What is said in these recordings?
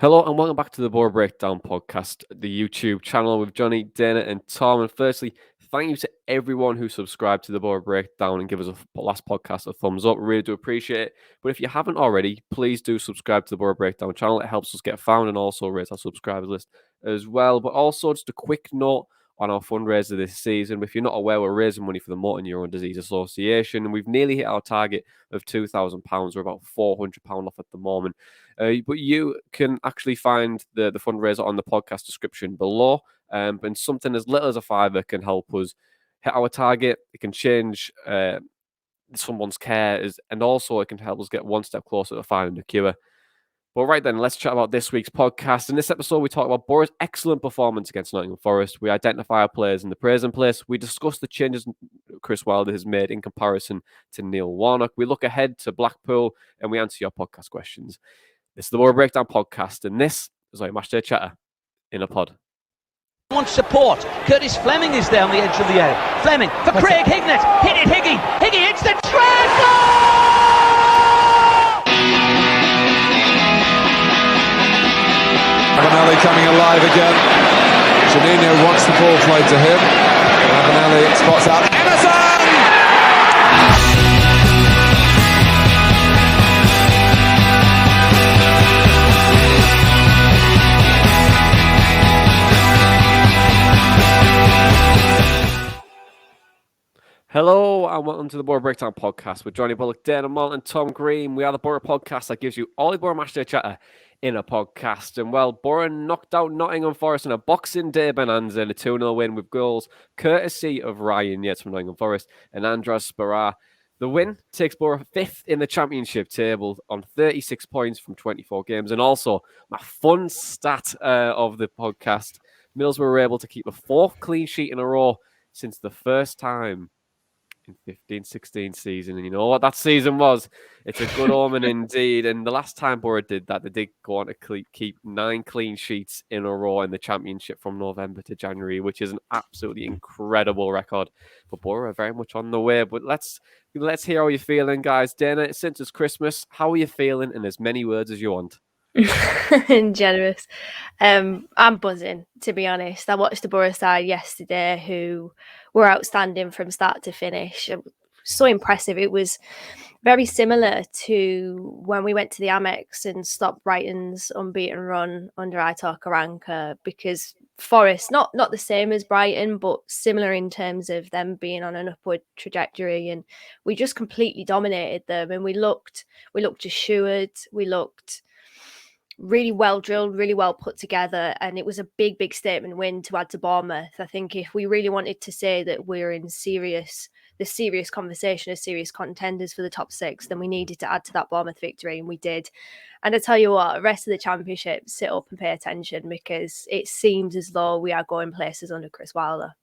Hello and welcome back to the Boro Breakdown podcast, the YouTube channel with Jonny, Dana, and Tom. And firstly, thank you to everyone who subscribed to the Boro Breakdown and give us a last podcast a thumbs up. We really do appreciate it. But if you haven't already, please do subscribe to the Boro Breakdown channel. It helps us get found and also raise our subscribers list as well. But also, just a quick note on our fundraiser this season. If you're not aware, we're raising money for the Motor Neurone Disease Association, and we've nearly hit our target of £2,000. We're about £400 off at the moment. But you can actually find the fundraiser on the podcast description below. And something as little as a £5 can help us hit our target. It can change someone's care, and also it can help us get one step closer to finding the cure. But right then, let's chat about this week's podcast. In this episode, we talk about Boro's excellent performance against Nottingham Forest. We identify our players in the praising place. We discuss the changes Chris Wilder has made in comparison to Neil Warnock. We look ahead to Blackpool, and we answer your podcast questions. This is the Boro Breakdown podcast, and this is our Matchday Chatter in a pod. Wants support. Curtis Fleming is there on the edge of the area. Fleming for Craig Hignett. Hit it, Higgy. Higgy hits the treble! Ravanelli coming alive again. Juninho wants the ball played to him. Ravanelli spots out Emerson! Hello and welcome to the Boro Breakdown podcast with Jonny Bullock, Dana Malt and Tom Green. We are the Boro podcast that gives you all the Boro Matchday Chatter in a podcast. And well, Boro knocked out Nottingham Forest in a Boxing Day bonanza in a 2-0 win with goals courtesy of Ryan Yates from Nottingham Forest and Andras Spara. The win takes Boro 5th in the championship table on 36 points from 24 games. And also, my fun stat of the podcast, Middlesbrough were able to keep a 4th clean sheet in a row since the first time in 15-16 season. And you know what that season was? It's a good omen indeed. And the last time Boro did that, they did go on to keep 9 clean sheets in a row in the championship from November to January, which is an absolutely incredible record. But Boro are very much on the way. But let's hear how you're feeling, guys. Dana, since it's Christmas, how are you feeling in as many words as you want? Generous. I'm buzzing, to be honest. I watched the Boro side yesterday who were outstanding from start to finish. So impressive. It was very similar to when we went to the Amex and stopped Brighton's unbeaten run under Aitor Karanka, because Forest, not the same as Brighton, but similar in terms of them being on an upward trajectory, and we just completely dominated them. And we looked assured, we looked really well drilled, really well put together, and it was a big statement win to add to Bournemouth. I think if we really wanted to say that we're in serious conversation as serious contenders for the top 6, then we needed to add to that Bournemouth victory, and we did. And I tell you what, the rest of the championship, sit up and pay attention, because it seems as though we are going places under Chris Wilder.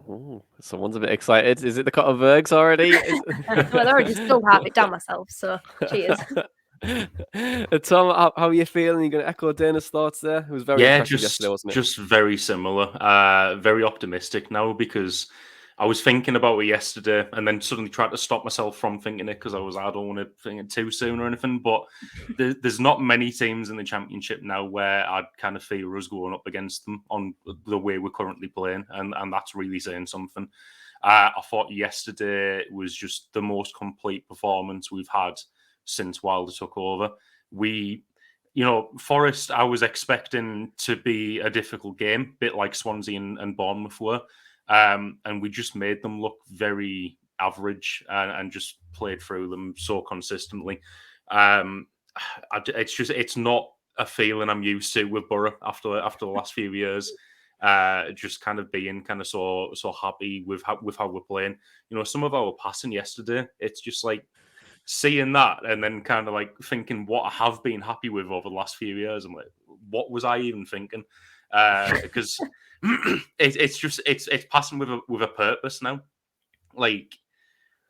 Oh, someone's a bit excited. Is it the Cotterbergs already? Well, I already still have it down myself, so cheers. Tom, how are you feeling? You going to echo Dana's thoughts there? It was very impressive yesterday, wasn't it? Just very similar. Very optimistic now, because I was thinking about it yesterday and then suddenly tried to stop myself from thinking it because I don't want to think it too soon or anything. But there's not many teams in the championship now where I'd kind of fear us going up against them on the way we're currently playing, and that's really saying something. I thought yesterday was just the most complete performance we've had since Wilder took over. Forest, I was expecting to be a difficult game, bit like Swansea and Bournemouth were. And we just made them look very average and just played through them so consistently. It's not a feeling I'm used to with Boro after the last few years. Just kind of being kind of so happy with how we're playing. You know, some of our passing yesterday, it's just like seeing that and then kind of like thinking what I have been happy with over the last few years. I'm like, what was I even thinking? Because it's passing with a purpose now. Like,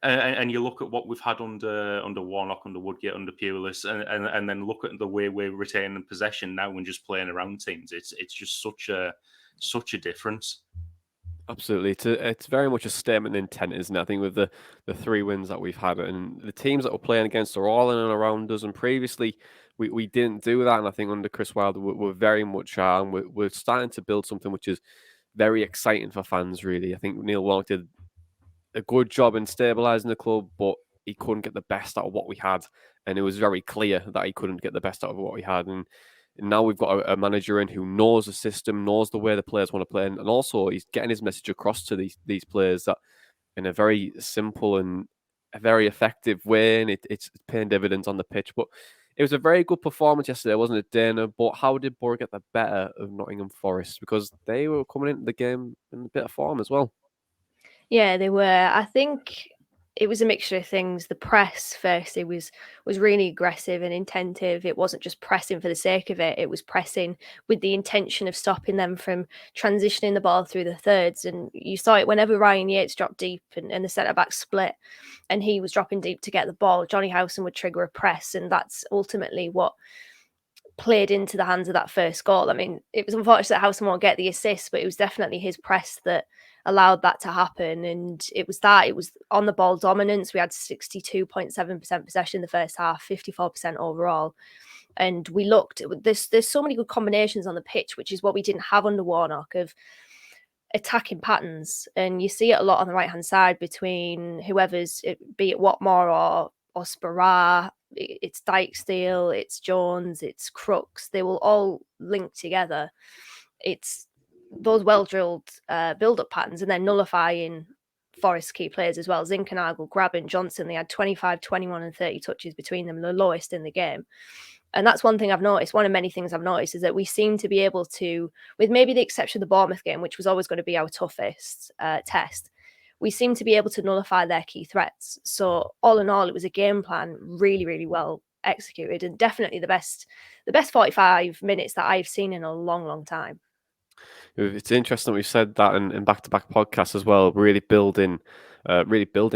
and you look at what we've had under Warnock, under Woodgate, under Pulis, and then look at the way we're retaining possession now and just playing around teams. It's just such a difference. Absolutely. It's very much a statement of intent, isn't it? I think with the 3 wins that we've had and the teams that we're playing against are all in and around us. And previously, we didn't do that, and I think under Chris Wilder, we're very much are, and we're starting to build something which is very exciting for fans. Really, I think Neil Warnock did a good job in stabilising the club, but he couldn't get the best out of what we had, and it was very clear that he couldn't get the best out of what we had. And now we've got a manager in who knows the system, knows the way the players want to play, and also he's getting his message across to these players that in a very simple and a very effective way, and it's paying dividends on the pitch. But it was a very good performance yesterday, wasn't it, Dana? But how did Boro get the better of Nottingham Forest? Because they were coming into the game in a bit of form as well. Yeah, they were. I think it was a mixture of things. The press firstly was really aggressive and intensive. It wasn't just pressing for the sake of it. It was pressing with the intention of stopping them from transitioning the ball through the thirds. And you saw it whenever Ryan Yates dropped deep and the centre back split and he was dropping deep to get the ball, Jonny Howson would trigger a press. And that's ultimately what played into the hands of that first goal. I mean, it was unfortunate that Howson won't get the assist, but it was definitely his press that allowed that to happen. And it was on the ball dominance. We had 62.7% possession in the first half, 54% overall. And we looked, there's so many good combinations on the pitch, which is what we didn't have under Warnock, of attacking patterns. And you see it a lot on the right-hand side between whoever's, be it Watmore or Sparrow, it's Dykesdale, it's Jones, it's Crooks. They will all link together. It's those well-drilled build-up patterns and then nullifying Forest key players as well. Zinkernagel, Graben, Johnson, they had 25, 21 and 30 touches between them, the lowest in the game. And that's one thing I've noticed. One of many things I've noticed is that we seem to be able to, with maybe the exception of the Bournemouth game, which was always going to be our toughest test, we seem to be able to nullify their key threats. So all in all, it was a game plan really, really well executed, and definitely the best 45 minutes that I've seen in a long, long time. It's interesting that we've said that in back-to-back podcasts as well, really building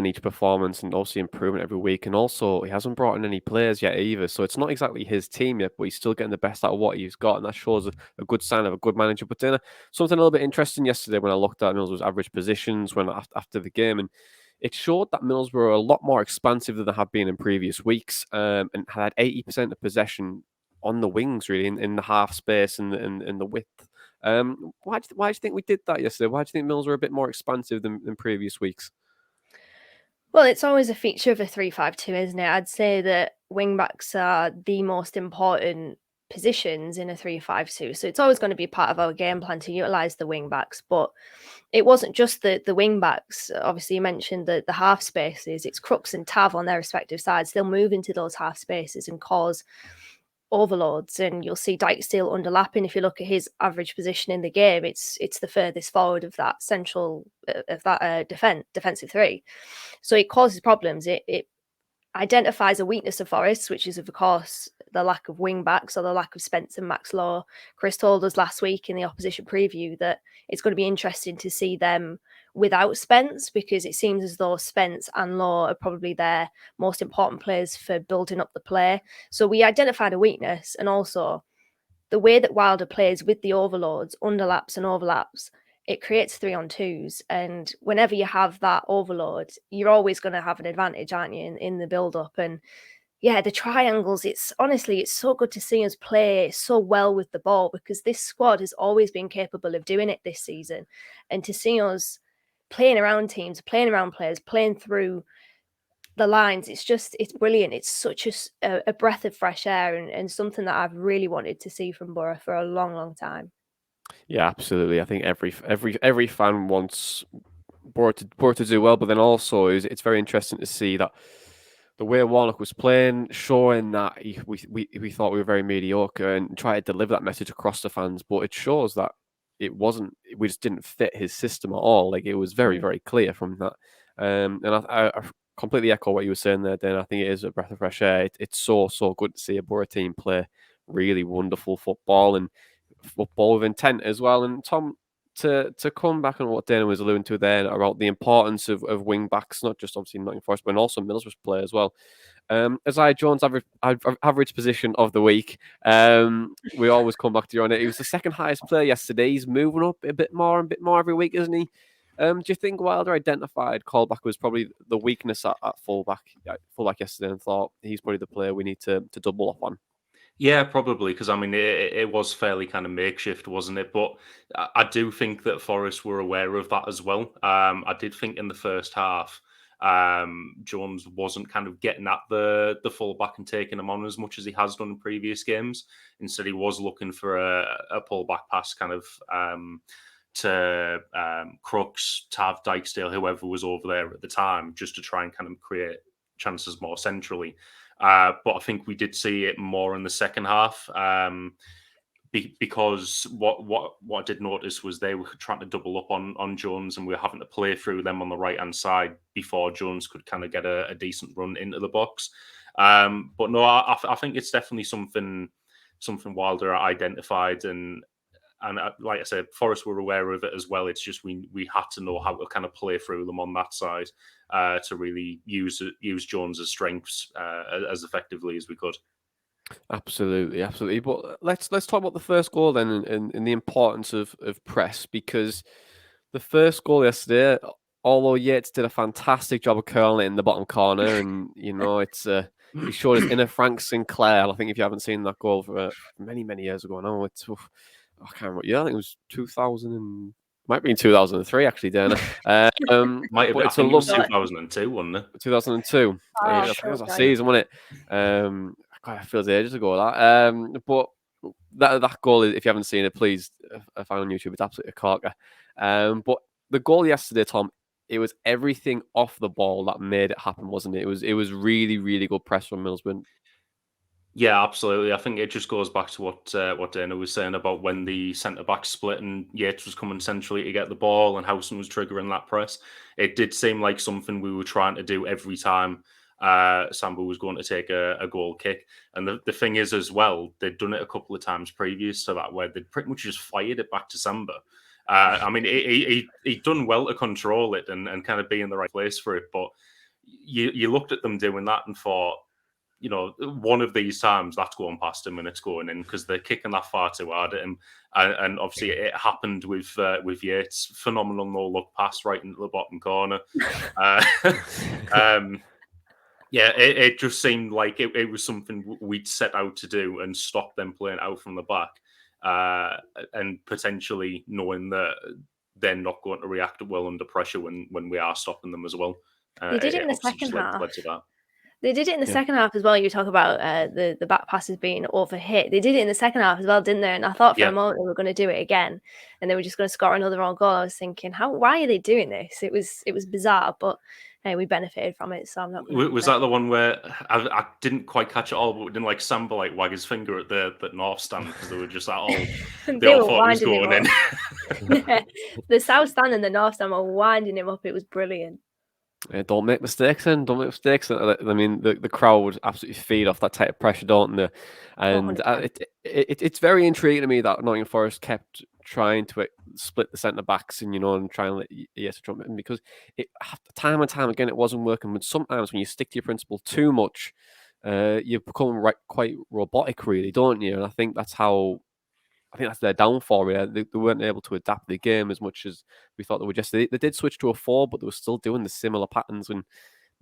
each performance and also improving every week. And also, he hasn't brought in any players yet either, so it's not exactly his team yet, but he's still getting the best out of what he's got, and that shows a good sign of a good manager. But then something a little bit interesting yesterday when I looked at Middlesbrough's average positions after the game, and it showed that Middlesbrough were a lot more expansive than they have been in previous weeks, and had 80% of possession on the wings, really, in the half space and the width. Why do you think we did that yesterday? Why do you think Mills were a bit more expansive than previous weeks? Well, it's always a feature of a 3-5-2, isn't it? I'd say that wing-backs are the most important positions in a 3-5-2. So it's always going to be part of our game plan to utilise the wing-backs. But it wasn't just the wing-backs. Obviously, you mentioned the half spaces. It's Crooks and Tav on their respective sides. They'll move into those half spaces and cause overloads, and you'll see Dykesdale underlapping. If you look at his average position in the game, it's the furthest forward of that central defensive three. So it causes problems. It identifies a weakness of Forest, which is of course the lack of wing backs or the lack of Spence and Max Law. Chris told us last week in the opposition preview that it's going to be interesting to see them without Spence, because it seems as though Spence and Law are probably their most important players for building up the play. So we identified a weakness, and also the way that Wilder plays with the overloads, underlaps and overlaps, it creates 3-on-2s. And whenever you have that overload, you're always going to have an advantage, aren't you, in the build-up. And yeah, the triangles, it's so good to see us play so well with the ball, because this squad has always been capable of doing it this season. And to see us playing around teams, playing around players, playing through the lines, it's brilliant. It's such a breath of fresh air, and something that I've really wanted to see from Boro for a long, long time. Yeah, absolutely. I think every fan wants Boro to do well, but then also it's very interesting to see that the way Warnock was playing, showing that we thought we were very mediocre, and try to deliver that message across the fans. But it shows that we just didn't fit his system at all. Like, it was very, very clear from that. And I completely echo what you were saying there, Dan. I think it is a breath of fresh air. It's so good to see a Boro team play really wonderful football, and football with intent as well. And Tom, to come back on what Dana was alluding to there about the importance of wing backs, not just obviously Nottingham Forest, but also Middlesbrough's play as well. Isaiah Jones' average position of the week. We always come back to you on it. He was the second highest player yesterday. He's moving up a bit more every week, isn't he? Do you think Wilder identified Colback was probably the weakness at fullback yesterday, and thought he's probably the player we need to double up on? Yeah, probably, because I mean it was fairly kind of makeshift, wasn't it? But I do think that Forest were aware of that as well. I did think in the first half, Jones wasn't kind of getting at the fullback and taking him on as much as he has done in previous games. Instead, he was looking for a pullback pass, kind of to Crooks, Tav, Dykesdale, whoever was over there at the time, just to try and kind of create chances more centrally. But I think we did see it more in the second half because what I did notice was they were trying to double up on Jones, and we were having to play through them on the right hand side before Jones could kind of get a decent run into the box. But no, I think it's definitely something Wilder identified, and like I said, Forest were aware of it as well. It's just we had to know how to kind of play through them on that side to really use Jones's strengths as effectively as we could. Absolutely. But let's talk about the first goal then, and the importance of press, because the first goal yesterday, although Yates did a fantastic job of curling it in the bottom corner, and it's he showed his inner Frank Sinclair. I think if you haven't seen that goal for many years ago now, it's I can't remember. Yeah, I think it was 2000 and might be in 2003 actually, Dana. Might have been, I it's a think it was lovely 2002, wasn't it? 2002. I think it was that season, wasn't it? God, it feels ages ago that. But that goal, if you haven't seen it, please find on YouTube. It's absolutely a corker. But the goal yesterday, Tom, it was everything off the ball that made it happen, wasn't it? It was really good press from Middlesbrough. Yeah, absolutely. I think it just goes back to what Dana was saying about when the centre back split and Yates was coming centrally to get the ball and Howson was triggering that press. It did seem like something we were trying to do every time Sambo was going to take a goal kick. And the thing is as well, they'd done it a couple of times previous to that where they'd pretty much just fired it back to Samba. I mean, he'd done well to control it and kind of be in the right place for it. But you looked at them doing that and thought, one of these times that's going past him and it's going in because they're kicking that far too hard at him. And obviously it happened with Yates. Phenomenal no-look pass right into the bottom corner. Yeah, it just seemed like it was something we'd set out to do and stop them playing out from the back. And potentially knowing that they're not going to react well under pressure when we are stopping them as well. They did it in the second half. Led to that. They did it in the second half as well. You talk about the back passes being overhit. They did it in the second half as well, didn't they? And I thought for a moment they were going to do it again, and they were just going to score another own goal. I was thinking, why are they doing this? It was bizarre, but hey, we benefited from it. So I'm not. Was that the one where I didn't quite catch it all, but didn't like Samba like wag his finger at the north stand because they were just like, they all thought he was going in. The south stand and the north stand were winding him up. It was brilliant. Don't make mistakes, then. Don't make mistakes. I mean, the crowd would absolutely feed off that type of pressure, don't they? And it's very intriguing to me that Nottingham Forest kept trying to split the centre backs and try and let Yates jump in because time and time again it wasn't working. But sometimes when you stick to your principle too much, you become quite robotic, really, don't you? And I think that's their downfall. Really. They weren't able to adapt the game as much as we thought they would. They did switch to a 4, but they were still doing the similar patterns when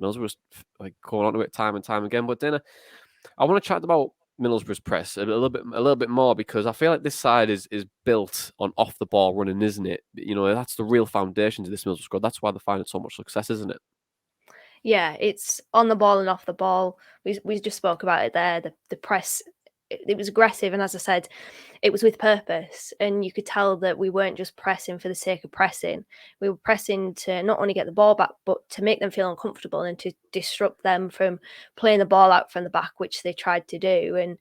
Middlesbrough was like going on to it time and time again. But then I want to chat about Middlesbrough's press a little bit more because I feel like this side is built on off the ball running, isn't it? That's the real foundation to this Middlesbrough squad. That's why they're finding so much success, isn't it? Yeah, it's on the ball and off the ball. We just spoke about it there. The press. It was aggressive, and as I said, it was with purpose, and you could tell that we weren't just pressing for the sake of pressing. We were pressing to not only get the ball back, but to make them feel uncomfortable and to disrupt them from playing the ball out from the back, which they tried to do. And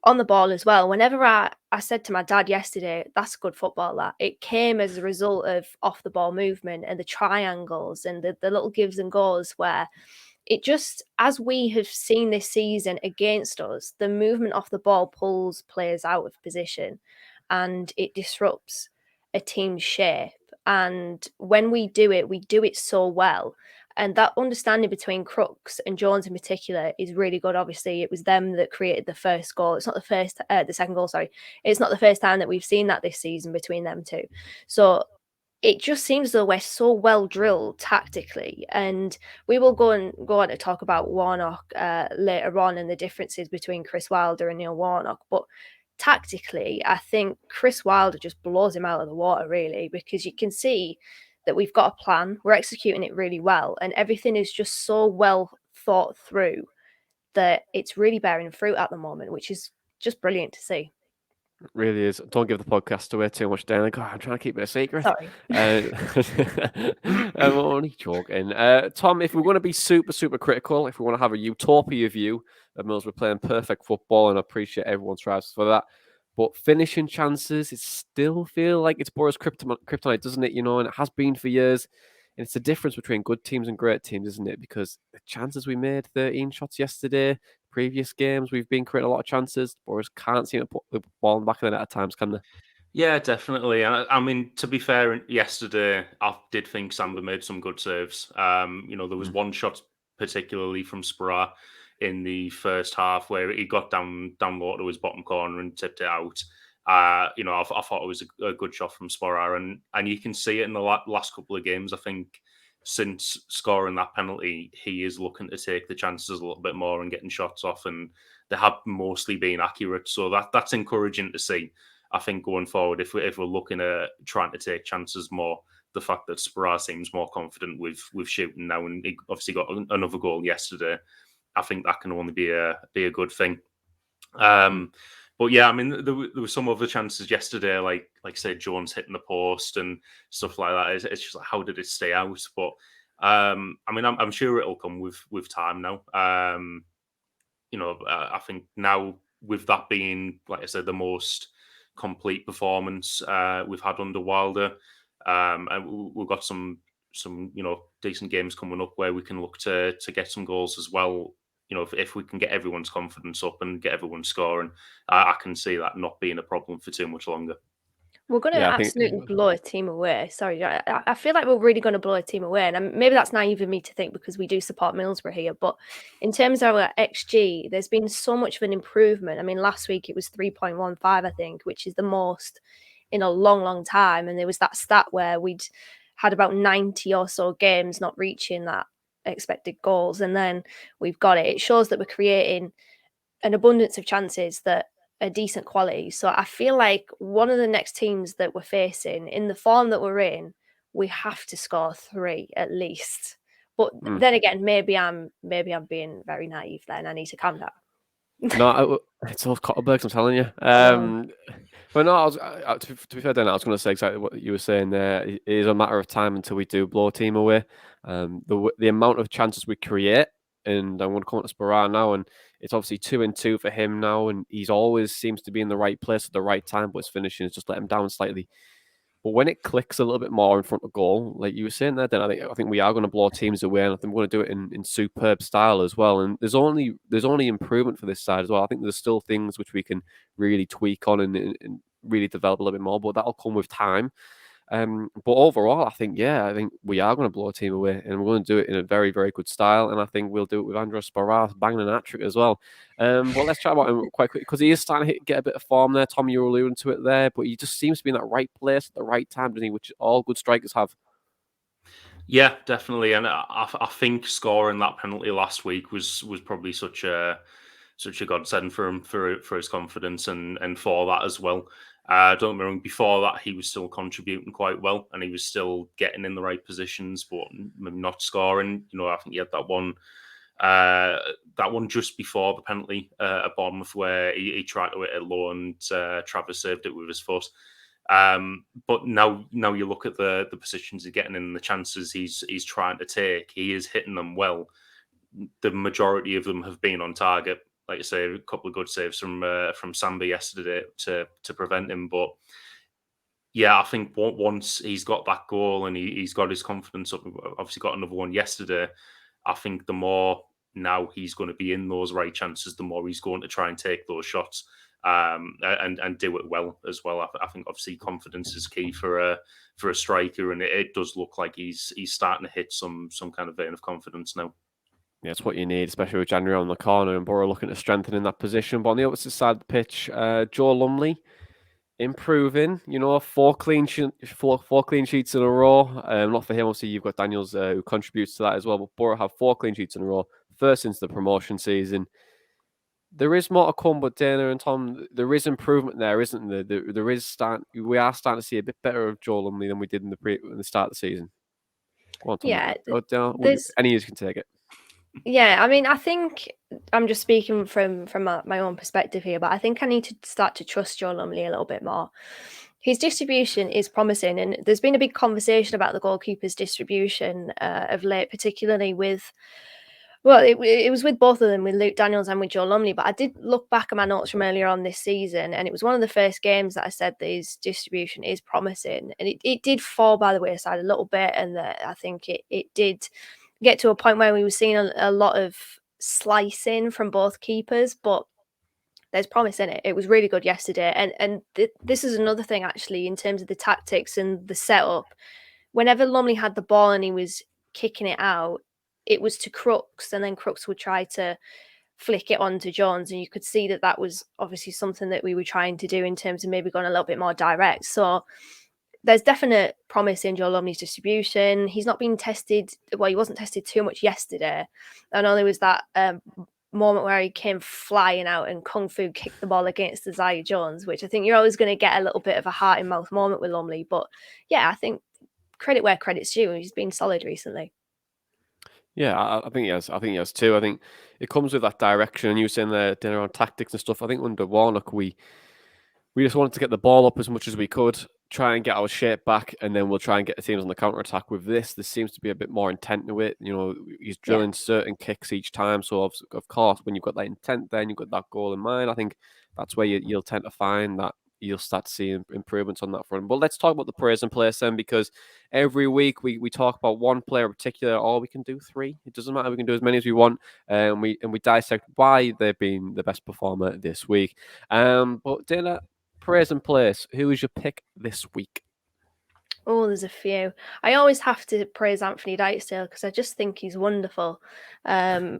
on the ball as well, whenever I said to my dad yesterday, that's good football, that it came as a result of off the ball movement and the triangles and the little gives and goes where it just, as we have seen this season against us, the movement off the ball pulls players out of position and it disrupts a team's shape. And when we do it so well. And that understanding between Crooks and Jones in particular is really good. Obviously, it was them that created the first goal. It's not the second goal, sorry. It's not the first time that we've seen that this season between them two. So it just seems as though we're so well drilled tactically, and we will go on to talk about Warnock later on and the differences between Chris Wilder and Neil Warnock. But tactically, I think Chris Wilder just blows him out of the water, really, because you can see that we've got a plan, we're executing it really well, and everything is just so well thought through that it's really bearing fruit at the moment, which is just brilliant to see. It really is. Don't give the podcast away too much, Dan. God, I'm trying to keep it a secret. Sorry. I'm only joking. Tom, if we're going to be super, super critical, if we want to have a utopia view of Middlesbrough playing perfect football, and I appreciate everyone strives for that, but finishing chances, it still feel like it's Boro's kryptonite, doesn't it? And it has been for years. And it's the difference between good teams and great teams, isn't it? Because the chances we made, 13 shots yesterday, previous games, we've been creating a lot of chances. Boris can't seem to put the ball in the back of the net at times, can they? Yeah, definitely. And I mean, to be fair, yesterday I did think Samba made some good saves. There was one shot particularly from Spora in the first half where he got down low to his bottom corner and tipped it out. I thought it was a good shot from Spora, and you can see it in the last couple of games. I think since scoring that penalty, he is looking to take the chances a little bit more and getting shots off, and they have mostly been accurate. So that's encouraging to see. I think going forward, if we're looking at trying to take chances more, the fact that Spora seems more confident with shooting now, and he obviously got another goal yesterday, I think that can only be a good thing. But yeah, I mean, there were some other chances yesterday, like say Jones hitting the post and stuff like that. It's just like, how did it stay out? But I mean, I'm sure it'll come with time now. I think now with that being, like I said, the most complete performance we've had under Wilder, and we've got some decent games coming up where we can look to get some goals as well. If we can get everyone's confidence up and get everyone scoring, I can see that not being a problem for too much longer. We're going to absolutely blow a team away. Sorry, I feel like we're really going to blow a team away. And maybe that's naive of me to think because we do support Middlesbrough here. But in terms of our XG, there's been so much of an improvement. I mean, last week it was 3.15, I think, which is the most in a long, long time. And there was that stat where we'd had about 90 or so games not reaching that expected goals. And then we've got it. It shows that we're creating an abundance of chances that a decent quality. So I feel like one of the next teams that we're facing, in the form that we're in, we have to score 3 at least. But then again, maybe I'm being very naive then. I need to calm down. No, it's those Cotterbergs, I'm telling you. But no, to be fair, Dan, I was going to say exactly what you were saying there. It is a matter of time until we do blow a team away. The amount of chances we create, and I'm going to come on to Spora now, and it's obviously 2-2 for him now, and he's always seems to be in the right place at the right time, but his finishing has just let him down slightly. But when it clicks a little bit more in front of goal, like you were saying there, then I think we are going to blow teams away, and I think we're going to do it in superb style as well. And there's only improvement for this side as well. I think there's still things which we can really tweak on and really develop a little bit more, but that'll come with time. But overall, I think we are going to blow a team away, and we're going to do it in a very, very good style. And I think we'll do it with Andros Spora banging an hat-trick as well. But let's chat about him quite quick because he is starting to get a bit of form there. Tom, you were alluding to it there, but he just seems to be in that right place at the right time, doesn't he? Which all good strikers have. Yeah, definitely. And I think scoring that penalty last week was probably such a godsend for him for his confidence and for that as well. Don't get me wrong, before that he was still contributing quite well and he was still getting in the right positions, but maybe not scoring. I think he had that one just before the penalty at Bournemouth where he tried to hit it low and Travis saved it with his foot. But now you look at the positions he's getting in, the chances he's trying to take, he is hitting them well. The majority of them have been on target. Like I say, a couple of good saves from Samba yesterday to prevent him. But yeah, I think once he's got that goal and he's got his confidence up, obviously got another one yesterday, I think the more now he's going to be in those right chances, the more he's going to try and take those shots and do it well as well. I think obviously confidence is key for a striker, and it does look like he's starting to hit some kind of vein of confidence now. Yeah, it's what you need, especially with January on the corner and Boro looking to strengthen in that position. But on the opposite side of the pitch, Joe Lumley, improving. You know, four clean sheets in a row. Not for him, obviously. You've got Daniels who contributes to that as well. But Boro have 4 clean sheets in a row, first since the promotion season. There is more to come, but Dana and Tom, there is improvement there, isn't there? We are starting to see a bit better of Joel Lumley than we did in the start of the season. Go on, Tom. Yeah, Any of you can take it. Yeah, I mean, I think I'm just speaking from my own perspective here, but I think I need to start to trust Joe Lumley a little bit more. His distribution is promising, and there's been a big conversation about the goalkeeper's distribution of late, particularly with, well, it was with both of them, with Luke Daniels and with Joe Lumley. But I did look back at my notes from earlier on this season, and it was one of the first games that I said that his distribution is promising, and it did fall by the wayside a little bit, and I think it did get to a point where we were seeing a lot of slicing from both keepers, but there's promise in it. It was really good yesterday, and this is another thing actually in terms of the tactics and the setup. Whenever Lumley had the ball and he was kicking it out, it was to Crooks, and then Crooks would try to flick it on to Jones, and you could see that was obviously something that we were trying to do in terms of maybe going a little bit more direct. So there's definite promise in Joe Lumley's distribution. He's not been tested. Well, he wasn't tested too much yesterday. I know there was that moment where he came flying out and kung fu kicked the ball against Isaiah Jones, which I think you're always going to get a little bit of a heart in mouth moment with Lumley. But yeah, I think credit where credit's due. He's been solid recently. Yeah, I think he has. I think he has too. I think it comes with that direction. And you were saying there, dinner on tactics and stuff. I think under Warnock, we just wanted to get the ball up as much as we could, try and get our shape back, and then we'll try and get the teams on the counter attack. With this, there seems to be a bit more intent to it. You know, he's drilling certain kicks each time. So of course, when you've got that intent, then you've got that goal in mind. I think that's where you'll tend to find that you'll start to see improvements on that front. But let's talk about the praise and place then, because every week we talk about one player in particular, or we can do 3. It doesn't matter. We can do as many as we want, and we dissect why they've been the best performer this week. But Dana, praise and place, who is your pick this week? Oh, there's a few. I always have to praise Anthony Dykesdale because I just think he's wonderful.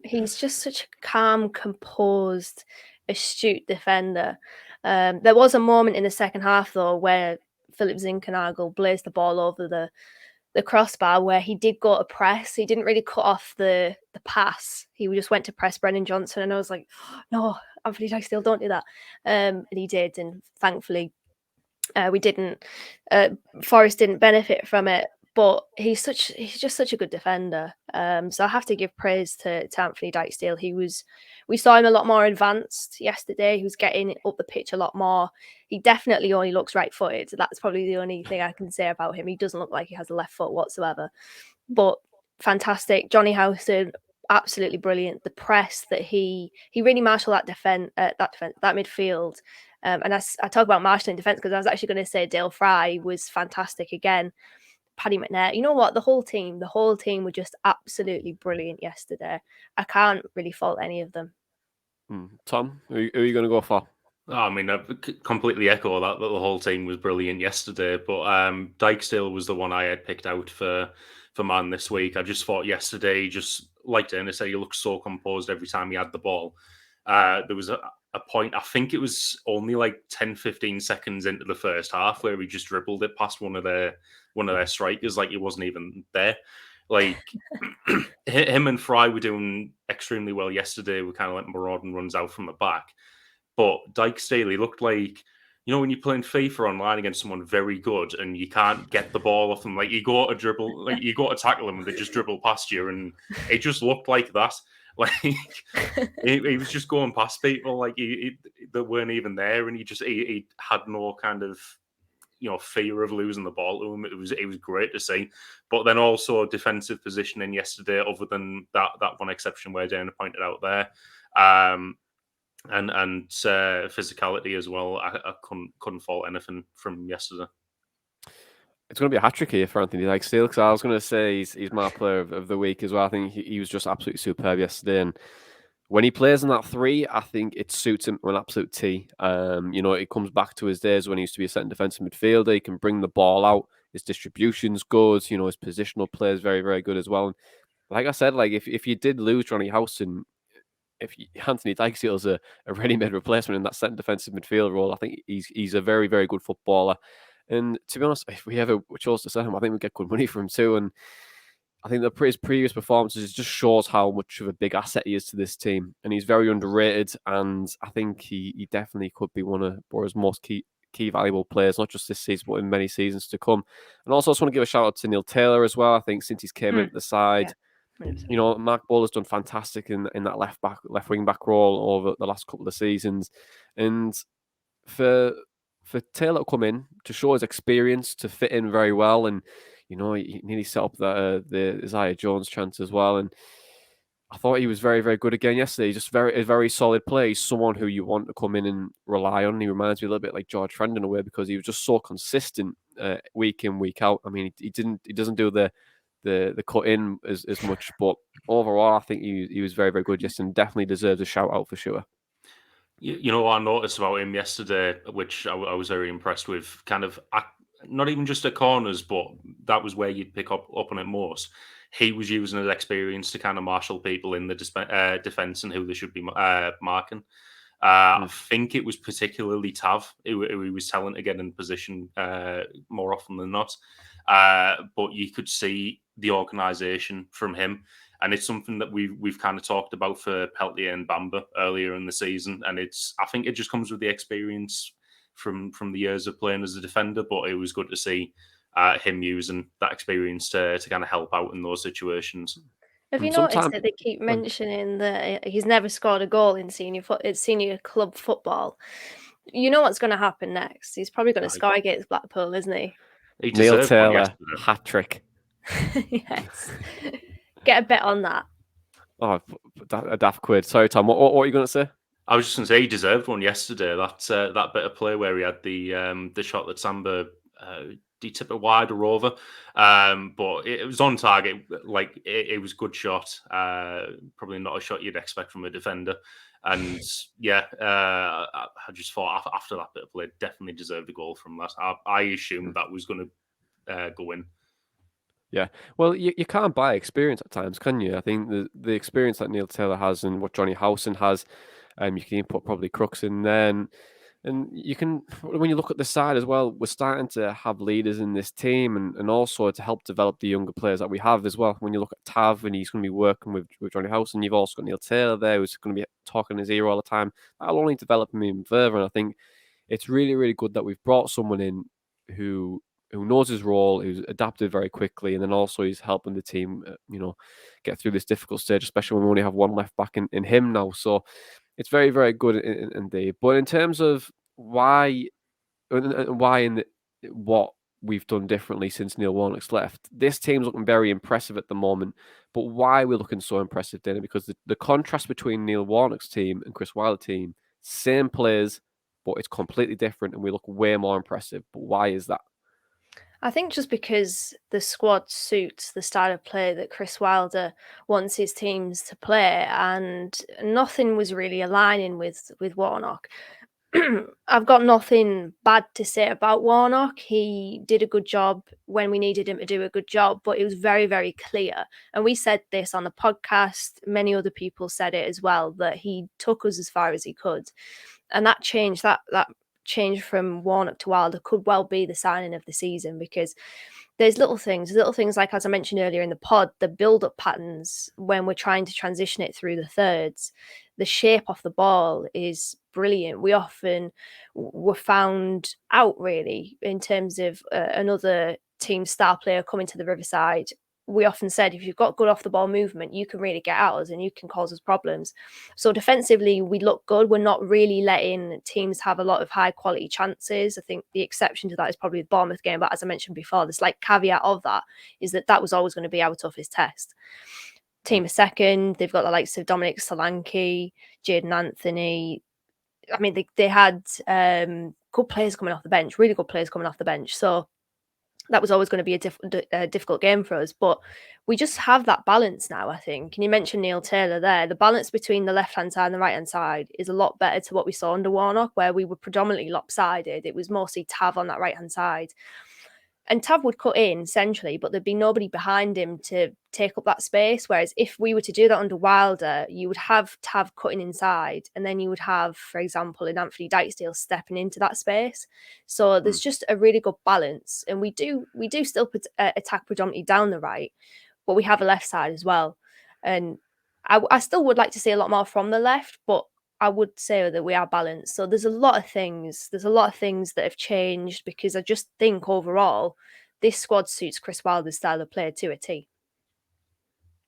He's just such a calm, composed, astute defender. There was a moment in the second half, though, where Philip Zinkernagel blazed the ball over the crossbar where he did go to press. He didn't really cut off the pass. He just went to press Brennan Johnson, and I was like, no, Anthony Dykesdale, don't do that. And he did, and thankfully we didn't. Forest didn't benefit from it, but he's just such a good defender. So I have to give praise to Anthony Dykesdale. We saw him a lot more advanced yesterday. He was getting up the pitch a lot more. He definitely only looks right-footed. So that's probably the only thing I can say about him. He doesn't look like he has a left foot whatsoever. But fantastic. Jonny Houston, absolutely brilliant. The press that he really marshaled that midfield. And I talk about marshalling defence because I was actually going to say Dale Fry was fantastic again. Paddy McNair, you know what? The whole team were just absolutely brilliant yesterday. I can't really fault any of them. Tom, who are you going to go for? I mean, I completely echo that the whole team was brilliant yesterday, but Dykesdale was the one I had picked out for man this week. I just thought yesterday, just like Dana said, he looked so composed every time he had the ball. There was a point, I think it was only like 10-15 seconds into the first half, where he just dribbled it past one of their strikers like he wasn't even there. Like him and Fry were doing extremely well yesterday. We kind of let marauding runs out from the back. But Dykesdale, he looked like, you know, when you're playing FIFA online against someone very good and you can't get the ball off them, like you go to dribble, like you go to tackle them and they just dribble past you, and it just looked like that. Like he was just going past people like that weren't even there, and he had no kind of, you know, fear of losing the ball to him. It was great to see. But then also defensive positioning yesterday, other than that one exception where Dana pointed out there, and physicality as well. I couldn't fault anything from yesterday. It's going to be a hat-trick here for Anthony Dykesdale, because I was going to say he's my player of the week as well. I think he was just absolutely superb yesterday, and when he plays in that 3, I think it suits him to an absolute T. You know, it comes back to his days when he used to be a centre defensive midfielder. He can bring the ball out. His distribution's good. You know, his positional play is very, very good as well. And like I said, like if you did lose Jonny Houston, Anthony Dijksteel's a ready-made replacement in that centre defensive midfield role, I think he's a very, very good footballer. And to be honest, if we ever chose to sell him, I think we'd get good money for him too. And I think his previous performances just shows how much of a big asset he is to this team. And he's very underrated. And I think he definitely could be one of Boro's most key valuable players, not just this season, but in many seasons to come. And also, I just want to give a shout out to Neil Taylor as well. I think since he's came into the side, Mark Ball has done fantastic in that left wing back role over the last couple of seasons. And for Taylor to come in, to show his experience, to fit in very well, and he nearly set up the Isaiah Jones chance as well. And I thought he was very, very good again yesterday. Just a very solid player. He's someone who you want to come in and rely on. He reminds me a little bit like George Friend in a way, because he was just so consistent week in, week out. I mean, he doesn't do the cut in as much, but overall, I think he was very, very good yesterday, and definitely deserves a shout out for sure. You know what I noticed about him yesterday, which I was very impressed with, kind of not even just at corners, but that was where you'd pick up on it most. He was using his experience to kind of marshal people in the defence and who they should be marking. I think it was particularly Tav who he was telling to get in position more often than not. But you could see the organisation from him. And it's something that we've kind of talked about for Peltier and Bamba earlier in the season. And I think it just comes with the experience from the years of playing as a defender. But it was good to see him using that experience to kind of help out in those situations. Have you noticed that they keep mentioning that he's never scored a goal in senior club football? You know what's going to happen next? He's probably going to score against Blackpool, isn't he? Neil Taylor, hat-trick. Yes. Get a bet on that. Oh, a daft quid. Sorry, Tom. What are you going to say? I was just going to say he deserved one yesterday. That bit of play where he had the shot that Samba tipped it wide or over, but it was on target. Like it was a good shot. Probably not a shot you'd expect from a defender. And I just thought after that bit of play, definitely deserved a goal from that. I assumed that was going to go in. Yeah, well, you can't buy experience at times, can you? I think the experience that Neil Taylor has and what Jonny Howson has, you can put probably Crooks in there, and you can, when you look at the side as well, we're starting to have leaders in this team, and also to help develop the younger players that we have as well. When you look at Tav, and he's going to be working with Jonny Howson, you've also got Neil Taylor there, who's going to be talking in his ear all the time. That'll only develop him even further, and I think it's really, really good that we've brought someone in who knows his role, who's adapted very quickly, and then also he's helping the team, get through this difficult stage, especially when we only have one left back in him now. So it's very, very good indeed. But in terms of what we've done differently since Neil Warnock's left, this team's looking very impressive at the moment. But why are we looking so impressive, Dana? Because the contrast between Neil Warnock's team and Chris Wilder's team, same players, but it's completely different, and we look way more impressive. But why is that? I think just because the squad suits the style of play that Chris Wilder wants his teams to play, and nothing was really aligning with Warnock. I've got nothing bad to say about Warnock. He did a good job when we needed him to do a good job, but it was very, very clear. And we said this on the podcast. Many other people said it as well, that he took us as far as he could. And that change, that change from Warnock to Wilder could well be the signing of the season, because there's little things like, as I mentioned earlier in the pod, the build-up patterns when we're trying to transition it through the thirds. The shape of the ball is brilliant. We often were found out, really, in terms of another team star player coming to the Riverside. We often said, if you've got good off-the-ball movement, you can really get at us and you can cause us problems. So defensively, we look good. We're not really letting teams have a lot of high-quality chances. I think the exception to that is probably the Bournemouth game. But as I mentioned before, the slight caveat of that is that was always going to be our toughest test. Team is second. They've got the likes of Dominic Solanke, Jaden Anthony. I mean, they had good players coming off the bench, really good players coming off the bench. So that was always going to be a difficult game for us. But we just have that balance now, I think. And you mentioned Neil Taylor there. The balance between the left-hand side and the right-hand side is a lot better to what we saw under Warnock, where we were predominantly lopsided. It was mostly Tav on that right-hand side. And Tav would cut in centrally, but there'd be nobody behind him to take up that space. Whereas if we were to do that under Wilder, you would have Tav cutting inside, and then you would have, for example, an Anthony Dijksteel stepping into that space. So there's just a really good balance, and we do still attack predominantly down the right, but we have a left side as well. And I still would like to see a lot more from the left, but I would say that we are balanced. So there's a lot of things. There's a lot of things that have changed, because I just think overall this squad suits Chris Wilder's style of play to a T.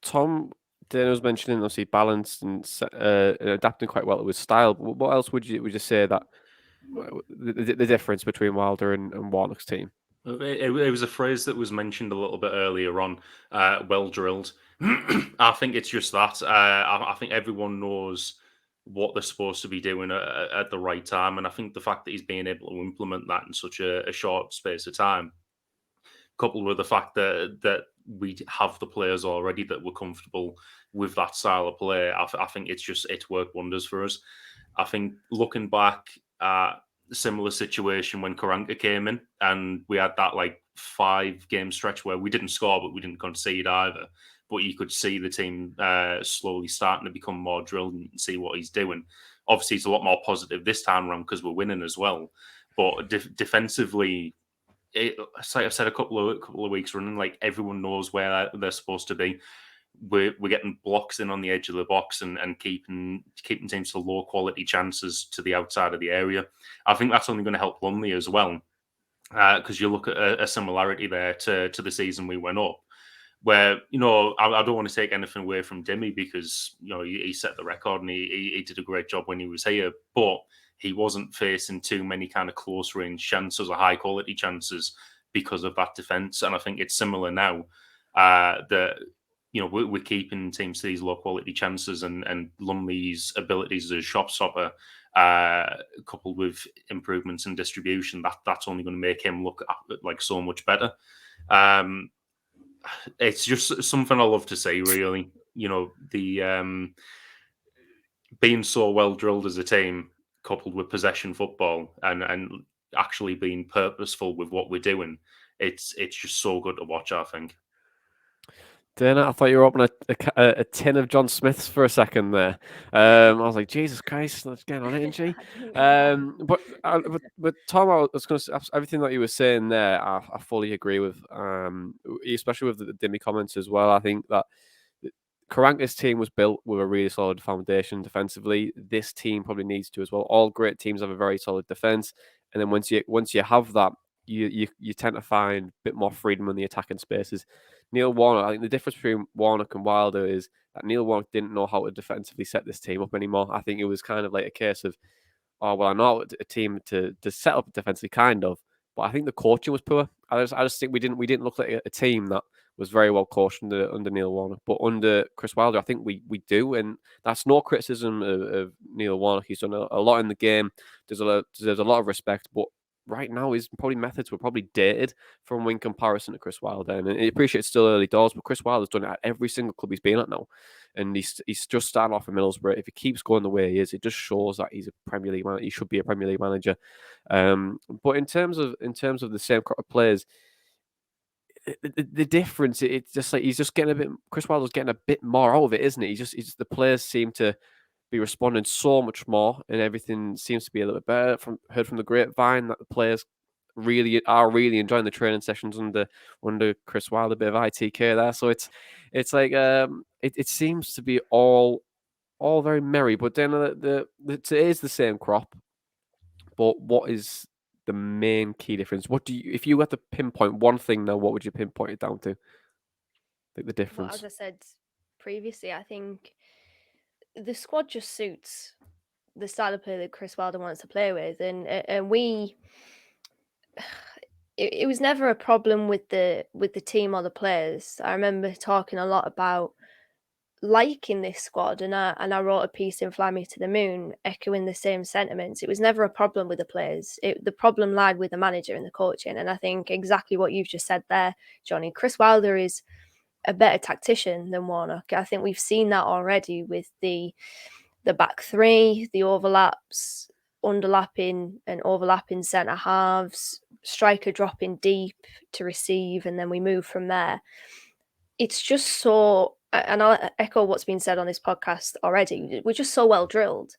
Tom, Dana was mentioning obviously balanced and adapting quite well to his style. What else would you say that the difference between Wilder and Warnock's team? It was a phrase that was mentioned a little bit earlier on, well drilled. I think it's just that. I think everyone knows what they're supposed to be doing at the right time. And I think the fact that he's being able to implement that in such a short space of time, coupled with the fact that we have the players already that were comfortable with that style of play, I think it's worked wonders for us. I think looking back at a similar situation when Karanka came in, and we had that like 5-game stretch where we didn't score, but we didn't concede either. But you could see the team slowly starting to become more drilled and see what he's doing. Obviously, it's a lot more positive this time around because we're winning as well. But defensively, it's like I've said a couple of weeks running, like everyone knows where they're supposed to be. We're getting blocks in on the edge of the box and keeping teams to low quality chances to the outside of the area. I think that's only going to help Lumley as well, because you look at a similarity there to the season we went up, where, you know, I don't want to take anything away from Dimmy because, you know, he set the record and he did a great job when he was here, but he wasn't facing too many kind of close range chances or high quality chances because of that defence. And I think it's similar now that, you know, we're keeping teams to these low quality chances, and Lumley's abilities as a shot stopper, coupled with improvements in distribution, that's only going to make him look like so much better. It's just something I love to see, really. You know, the being so well drilled as a team, coupled with possession football and actually being purposeful with what we're doing, it's just so good to watch, I think. Dana, I thought you were opening a tin of John Smith's for a second there. I was like, Jesus Christ, let's get on it, isn't she? But Tom, I was going to say everything that you were saying there. I fully agree with, especially with the Dimmy comments as well. I think that Karanka's team was built with a really solid foundation defensively. This team probably needs to as well. All great teams have a very solid defense, and then once you have that, you tend to find a bit more freedom in the attacking spaces. Neil Warnock, I think the difference between Warnock and Wilder is that Neil Warnock didn't know how to defensively set this team up anymore. I think it was kind of like a case of, oh, well, I know a team to set up defensively, kind of, but I think the coaching was poor. I just think we didn't look like a team that was very well coached under Neil Warnock. But under Chris Wilder, I think we do, and that's no criticism of Neil Warnock. He's done a lot in the game. There's a lot of respect, but right now his methods were probably dated in comparison to Chris Wilder. And I appreciate it's still early doors, but Chris Wilder's done it at every single club he's been at now. And he's just starting off in Middlesbrough. If he keeps going the way he is, it just shows that he's a Premier League man. He should be a Premier League manager. But in terms of the same crop of players, the difference, it's just like he's just getting a bit. Chris Wilder's getting a bit more out of it, isn't it? The players seem to be responding so much more, and everything seems to be a little bit better. Heard from the grapevine that the players really enjoying the training sessions under Chris Wilder. A bit of ITK there, so it's like it seems to be all very merry. But then it is the same crop. But what is the main key difference? If you had to pinpoint one thing now, what would you pinpoint it down to? Like the difference. Well, as I said previously, I think the squad just suits the style of play that Chris Wilder wants to play with, and we. It was never a problem with the team or the players. I remember talking a lot about liking this squad, and I wrote a piece in Fly Me to the Moon echoing the same sentiments. It was never a problem with the players. The problem lied with the manager and the coaching, and I think exactly what you've just said there, Jonny. Chris Wilder is a better tactician than Warnock. I think we've seen that already with the back three, the overlaps, underlapping and overlapping centre halves, striker dropping deep to receive, and then we move from there. It's just so, and I'll echo what's been said on this podcast already, we're just so well drilled.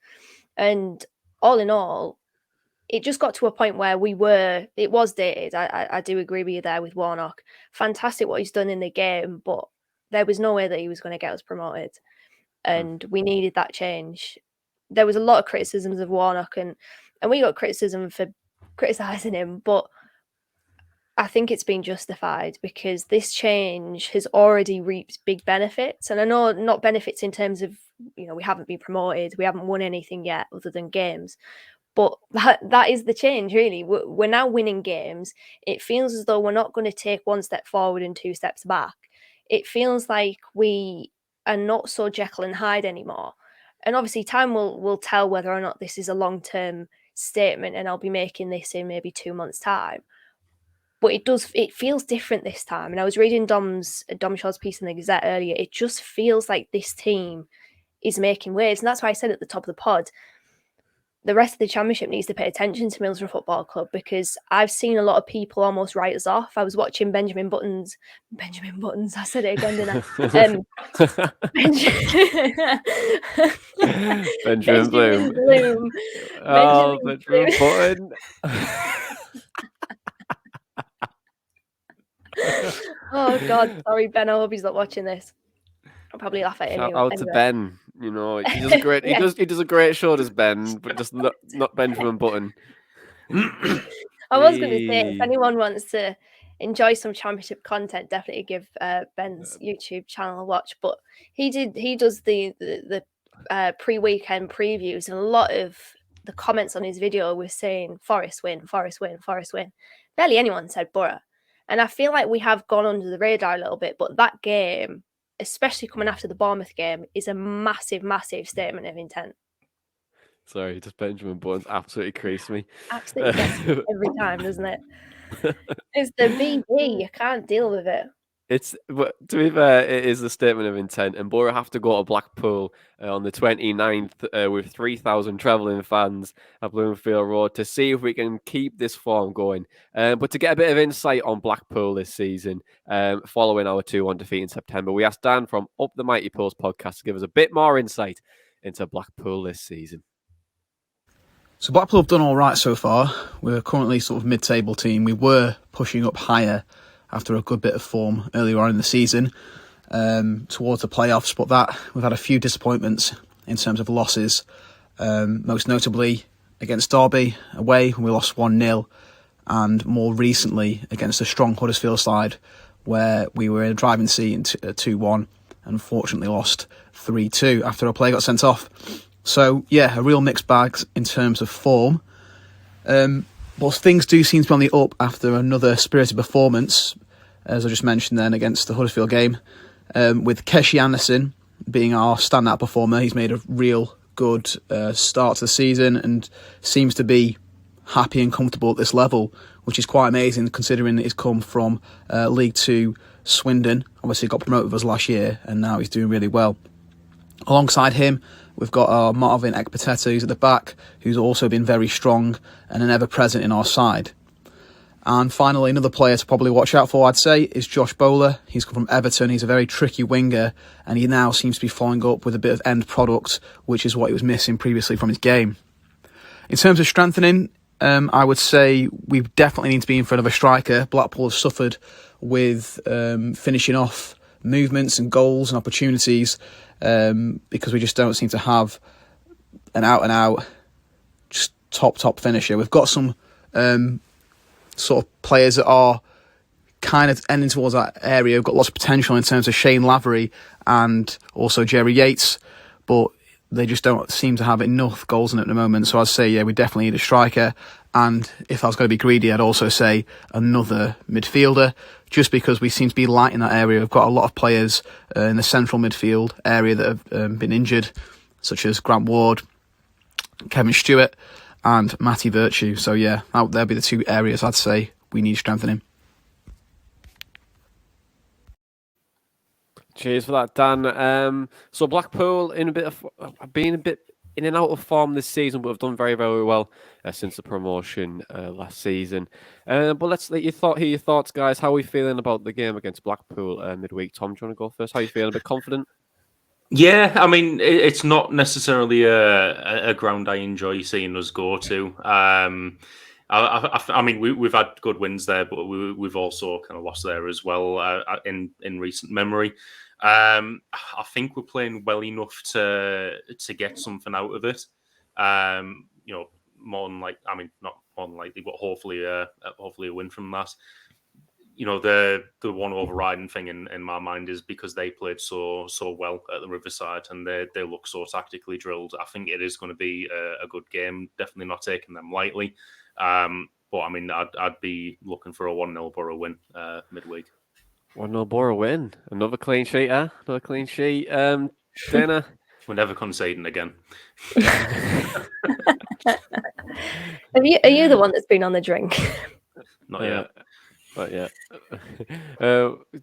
And all in all, it just got to a point where it was dated. I do agree with you there with Warnock. Fantastic what he's done in the game, but there was no way that he was going to get us promoted. And we needed that change. There was a lot of criticisms of Warnock, and we got criticism for criticising him, but I think it's been justified because this change has already reaped big benefits. And I know not benefits in terms of, we haven't been promoted, we haven't won anything yet other than games. But that is the change, really. We're now winning games. It feels as though we're not going to take one step forward and 2 steps back. It feels like we are not so Jekyll and Hyde anymore. And obviously time will tell whether or not this is a long-term statement, and I'll be making this in maybe 2 months' time. But it feels different this time. And I was reading Dom Shaw's piece in the Gazette earlier. It just feels like this team is making waves. And that's why I said at the top of the pod, the rest of the championship needs to pay attention to Middlesbrough Football Club, because I've seen a lot of people almost write us off. I was watching Benjamin Buttons, I said it again, didn't I? Benjamin Bloom. Benjamin Button. Oh God, sorry Ben, I hope he's not watching this. I'll probably laugh at him. Shout out to Ben. He does a great he does a great show, does Ben, but just not Benjamin Button. I was going to say, if anyone wants to enjoy some championship content, definitely give Ben's YouTube channel a watch. But he does the pre-weekend previews, and a lot of the comments on his video were saying Forest win, Forest win, Forest win. Barely anyone said Boro. And I feel like we have gone under the radar a little bit, but that game, especially coming after the Bournemouth game, is a massive, massive statement of intent. Sorry, just Benjamin Buttons absolutely creased me. Absolutely gets me every time, doesn't it? It's the BB. You can't deal with it. But to be fair, it is a statement of intent, and Boro have to go to Blackpool on the 29th with 3,000 travelling fans at Bloomfield Road to see if we can keep this form going. But to get a bit of insight on Blackpool this season, following our 2-1 defeat in September, we asked Dan from Up the Mighty Pools podcast to give us a bit more insight into Blackpool this season. So Blackpool have done all right so far. We're currently sort of mid-table team. We were pushing up higher after a good bit of form earlier on in the season towards the playoffs, but that we've had a few disappointments in terms of losses, most notably against Derby away when we lost 1-0, and more recently against a strong Huddersfield side where we were in a driving seat in 2-1 and unfortunately lost 3-2 after a player got sent off. So yeah, a real mixed bag in terms of form. But things do seem to be on the up after another spirited performance, as I just mentioned then, against the Huddersfield game. With Keshi Anderson being our standout performer, he's made a real good start to the season and seems to be happy and comfortable at this level, which is quite amazing considering that he's come from League 2 Swindon. Obviously got promoted with us last year and now he's doing really well. Alongside him, we've got our Marvin Ekpateta, who's at the back, who's also been very strong and an ever-present in our side. And finally, another player to probably watch out for, I'd say, is Josh Bowler. He's come from Everton. He's a very tricky winger, and he now seems to be following up with a bit of end product, which is what he was missing previously from his game. In terms of strengthening, I would say we definitely need to be in front of a striker. Blackpool have suffered with finishing off movements and goals and opportunities because we just don't seem to have an out-and-out just top finisher. We've got some sort of players that are kind of ending towards that area. We've got lots of potential in terms of Shane Lavery and also Jerry Yates, but they just don't seem to have enough goals in it at the moment. So I'd say, yeah, we definitely need a striker. And if I was going to be greedy, I'd also say another midfielder, just because we seem to be light in that area. We've got a lot of players in the central midfield area that have been injured, such as Grant Ward, Kevin Stewart and Matty Virtue. So yeah, there'll be the two areas I'd say we need strengthening. Cheers for that, Dan. So Blackpool being a bit in and out of form this season, but have done very, very well since the promotion last season. But let's let hear your thoughts, guys. How are we feeling about the game against Blackpool midweek? Tom, do you want to go first? How are you feeling? A bit confident? Yeah, I mean, it's not necessarily a ground I enjoy seeing us go to. I mean, we've had good wins there, but we've also kind of lost there as well in recent memory. I think we're playing well enough to get something out of it. More than like, I mean, not more than likely, but hopefully a win from that. The one overriding thing in my mind is because they played so well at the Riverside and they look so tactically drilled. I think it is going to be a good game. Definitely not taking them lightly. But I mean, I'd be looking for a 1-0 Boro win midweek. 1-0 Boro win. Another clean sheet, huh? Another clean sheet. Dana? We're never conceding again. Are you the one that's been on the drink? Not yet. But yeah,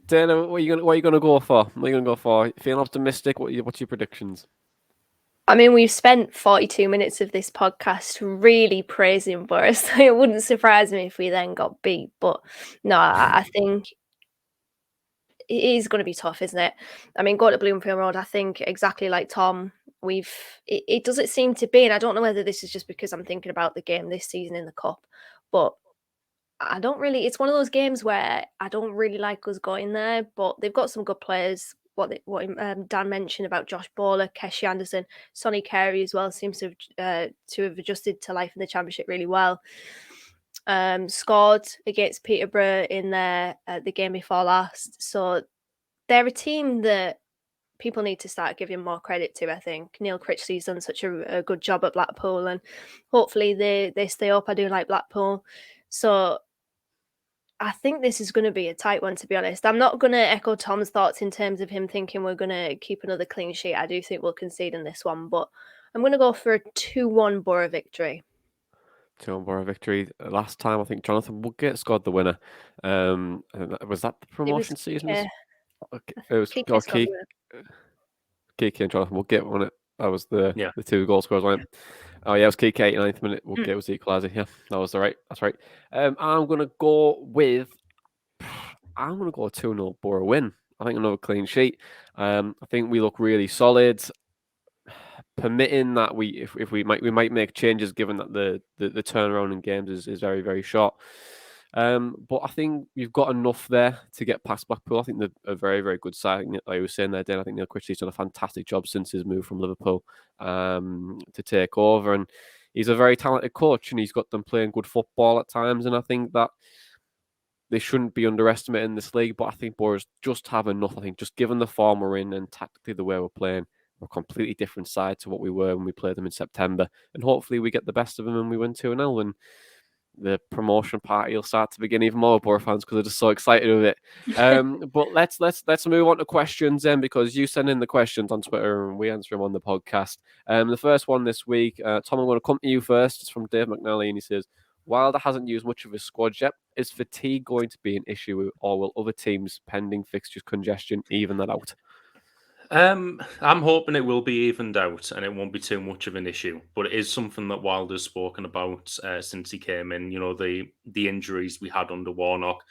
Dana, what are you gonna go for? What are you gonna go for? Feeling optimistic? What's your predictions? I mean, we've spent 42 minutes of this podcast really praising Boris, so it wouldn't surprise me if we then got beat. But no, I think it is going to be tough, isn't it? I mean, going to Bloomfield Road, I think exactly like Tom, it doesn't seem to be, and I don't know whether this is just because I'm thinking about the game this season in the Cup, but I don't really. It's one of those games where I don't really like us going there, but they've got some good players. What Dan mentioned about Josh Bowler, Keshi Anderson, Sonny Carey as well seems to have adjusted to life in the Championship really well. Scored against Peterborough in the game before last, so they're a team that people need to start giving more credit to. I think Neil Critchley's done such a good job at Blackpool, and hopefully they stay up. I do like Blackpool, so I think this is going to be a tight one, to be honest. I'm not going to echo Tom's thoughts in terms of him thinking we're going to keep another clean sheet. I do think we'll concede in this one, but I'm going to go for a 2-1 Boro victory. 2-1 Boro victory. Last time, I think Jonathan Woodgate scored the winner. Was that the promotion season? It was Kiki and Jonathan Woodgate won it. That was the two goal scorers, wasn't it? Oh yeah, it was Kiki 89th minute. Woodgate was the equaliser. Yeah, that's right. I'm gonna go with a 2-0 Boro win. I think another clean sheet. I think we look really solid. Permitting that if we might make changes, given that the turnaround in games is very, very short. But I think we've got enough there to get past Blackpool. I think they're a very, very good side. Like I was saying there, Dan, I think Neil Critchley's done a fantastic job since his move from Liverpool to take over. And he's a very talented coach, and he's got them playing good football at times. And I think that they shouldn't be underestimated in this league. But I think Boros just have enough. I think just given the form we're in and tactically the way we're playing, we're a completely different side to what we were when we played them in September. And hopefully we get the best of them and we win 2-0. And the promotion party will start to begin even more, Boro fans, because they're just so excited with it. But let's move on to questions then, because you send in the questions on Twitter and we answer them on the podcast. The first one this week, Tom, I'm going to come to you first. It's from Dave McNally, and he says, Wilder hasn't used much of his squad yet. Is fatigue going to be an issue, or will other teams' pending fixtures congestion even that out? I'm hoping it will be evened out and it won't be too much of an issue. But it is something that Wilder's spoken about since he came in. The injuries we had under Warnock,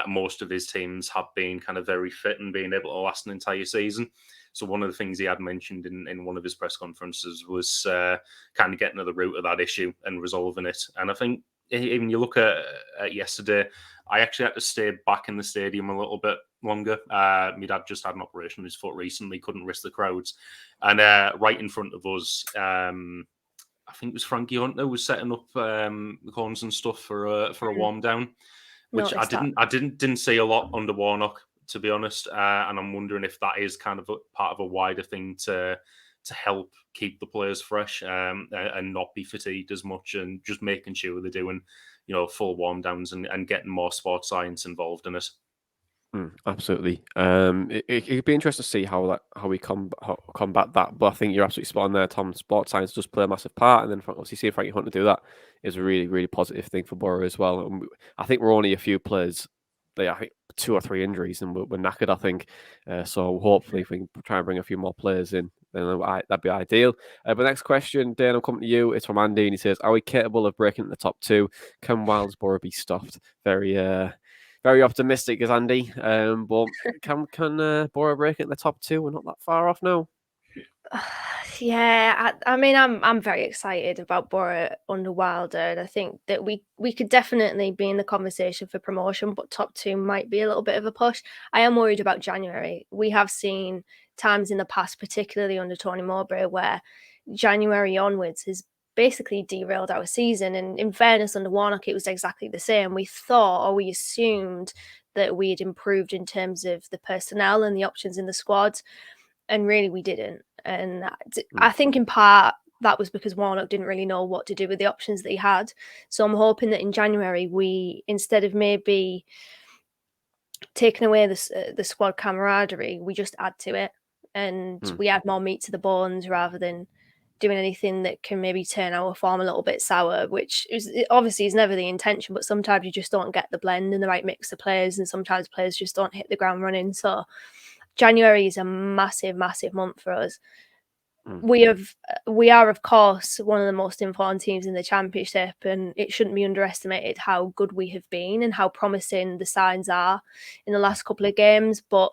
most of his teams have been kind of very fit and being able to last an entire season. So one of the things he had mentioned in one of his press conferences was kind of getting to the root of that issue and resolving it. And I think even you look at yesterday, I actually had to stay back in the stadium a little bit longer. My dad just had an operation on his foot recently, couldn't risk the crowds. And right in front of us, I think it was Frankie Hunter was setting up the corners and stuff for a warm down, which I didn't see a lot under Warnock, to be honest. And I'm wondering if that is kind of part of a wider thing to help keep the players fresh and not be fatigued as much, and just making sure they're doing full warm downs and getting more sports science involved in it. Absolutely. It'd be interesting to see how we combat that. But I think you're absolutely spot on there, Tom. Sports science does play a massive part, and then obviously seeing Frankie Hunter do that is a really, really positive thing for Boro as well. And I think we're only a few players. I think 2 or 3 injuries, and we're knackered. I think so. Hopefully, if we can try and bring a few more players in, then that'd be ideal. But next question, Dan, I'll come to you. It's from Andy, and he says, "Are we capable of breaking the top two? Can Boro be stopped?" Very optimistic as Andy. But can Boro break it in the top two? We're not that far off now. Yeah, I mean, I'm very excited about Boro under Wilder, and I think that we could definitely be in the conversation for promotion, but top two might be a little bit of a push. I am worried about January. We have seen times in the past, particularly under Tony Mowbray, where January onwards has basically derailed our season. And in fairness, under Warnock, it was exactly the same. We thought, or we assumed, that we had improved in terms of the personnel and the options in the squad, and really we didn't. And I think in part that was because Warnock didn't really know what to do with the options that he had. So I'm hoping that in January we, instead of maybe taking away the squad camaraderie, we just add to it, and we add more meat to the bones rather than doing anything that can maybe turn our form a little bit sour, which obviously is never the intention, but sometimes you just don't get the blend and the right mix of players, and sometimes players just don't hit the ground running. So January is a massive, massive month for us. We are, of course, one of the most informed teams in the Championship, and it shouldn't be underestimated how good we have been and how promising the signs are in the last couple of games. But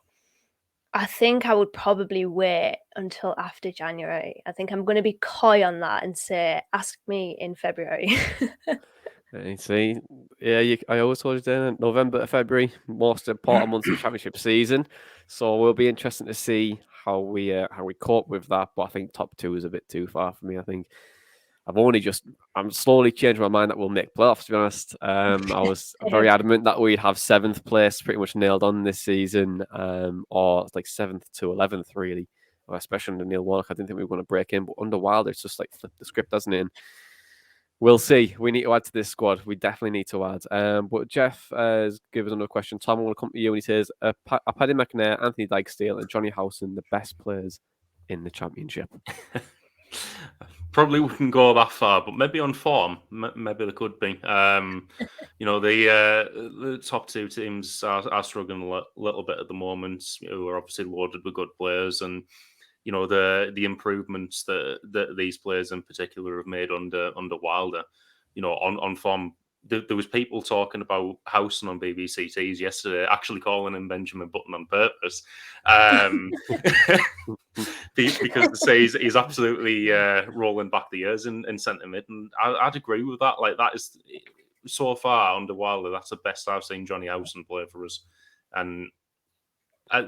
I think I would probably wait until after January. I think I'm going to be coy on that and say, ask me in February. You see, yeah, I always told you then, November to February, most important months of the Championship season. So we'll be interesting to see how we cope with that. But I think top two is a bit too far for me. I think I'm slowly changing my mind that we'll make playoffs, to be honest. I was very adamant that we'd have 7th place pretty much nailed on this season, or like 7th to 11th, really. Especially under Neil Warnock, I didn't think we were going to break in. But under Wilder, it's just like flip the script, doesn't it? And we'll see. We need to add to this squad. We definitely need to add. But Jeff has given us another question. Tom, I want to come to you, and he says, "Are Paddy McNair, Anthony Dykesdale, and Jonny Howson the best players in the Championship?" Probably wouldn't go that far, but maybe on form, maybe they could be. The top two teams are struggling a little bit at the moment. Who are obviously loaded with good players, and the improvements that these players in particular have made under Wilder. On form. There was people talking about Howson on BBC Tees yesterday, actually calling him Benjamin Button on purpose, because they say he's absolutely rolling back the years in centre mid, and I'd agree with that. Like, that is so far under Wilder, that's the best I've seen Jonny Howson play for us. And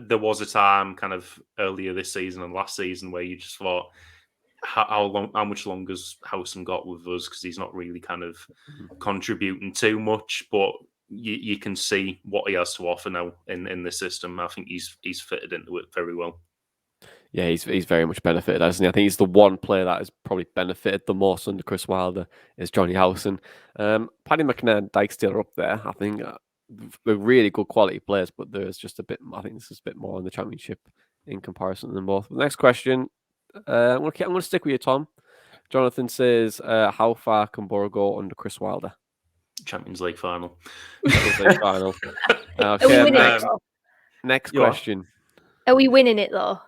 there was a time, kind of earlier this season and last season, where you just thought, how much longer's Howson got with us, because he's not really kind of contributing too much, but you can see what he has to offer now in the system. I think he's fitted into it very well. Yeah, he's very much benefited, hasn't he? I think he's the one player that has probably benefited the most under Chris Wilder is Jonny Howson. Paddy McNair and Dykesdale are up there. I think they're really good quality players, but there's just a bit. I think this is a bit more in the Championship in comparison to them both. The next question. I'm going to stick with you, Tom. Jonathan says, how far can Boro go under Chris Wilder? Champions League final. Champions League final. Okay, are we winning it, next question. Are we winning it, though?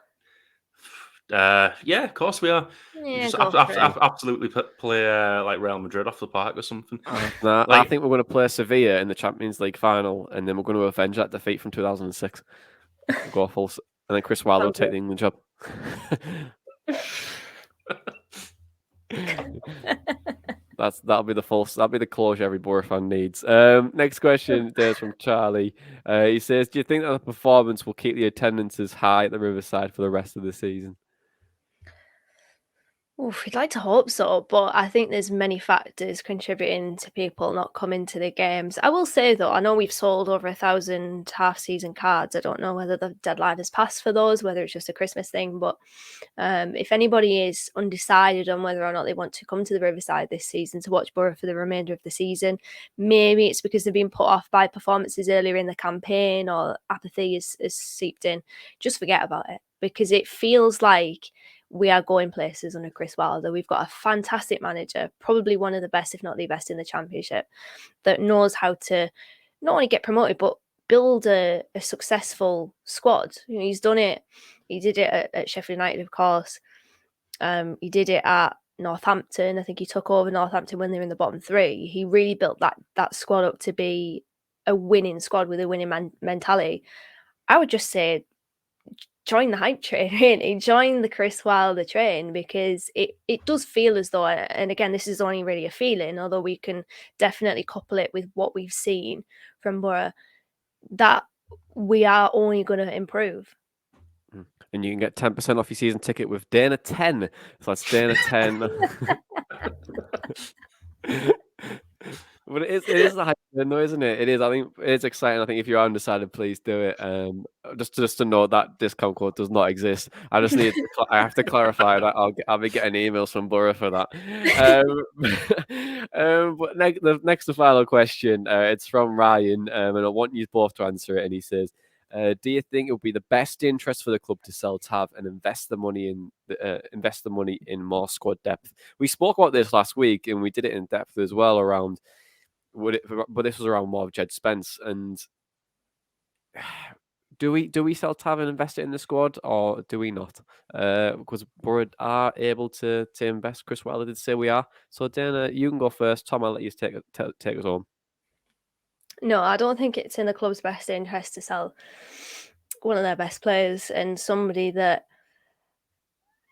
Yeah, of course we are. Yeah, just absolutely play like Real Madrid off the park or something. I think we're going to play Sevilla in the Champions League final, and then we're going to avenge that defeat from 2006. We'll go full, and then Chris Wilder will take the England job. That'll be the closure every Boro fan needs. Next question is from Charlie. He says, "Do you think that the performance will keep the attendances high at the Riverside for the rest of the season?" We'd like to hope so, but I think there's many factors contributing to people not coming to the games. I will say, though, I know we've sold over 1,000 half-season cards. I don't know whether the deadline has passed for those, whether it's just a Christmas thing, but if anybody is undecided on whether or not they want to come to the Riverside this season to watch Boro for the remainder of the season, maybe it's because they've been put off by performances earlier in the campaign, or apathy has seeped in. Just forget about it, because it feels like we are going places under Chris Wilder. We've got a fantastic manager, probably one of the best, if not the best in the Championship, that knows how to not only get promoted, but build a successful squad. He's done it. He did it at Sheffield United, of course. He did it at Northampton. I think he took over Northampton when they were in the bottom three. He really built that squad up to be a winning squad with a winning mentality. I would just say join the hype train, really. Join the Chris Wilder train, because it does feel as though, and again, this is only really a feeling, although we can definitely couple it with what we've seen from Boro, that we are only going to improve. And you can get 10% off your season ticket with Dana 10. So that's Dana 10. But it is the hype, though, isn't it? It is. I think it's exciting. I think if you're undecided, please do it. Just to note that discount code does not exist. I just need. I have to clarify that. I'll be getting emails from Boro for that. But the next and final question. It's from Ryan, and I want you both to answer it. And he says, do you think it would be the best interest for the club to sell Tav and invest the money in more squad depth? We spoke about this last week, and we did it in depth as well around. But this was around more of Jed Spence. And do we sell Tav and invest it in the squad, or do we not? Because Boro are able to invest. Chris Wilder did say we are. So Dana, you can go first. Tom, I'll let you take us home. No, I don't think it's in the club's best interest to sell one of their best players and somebody that,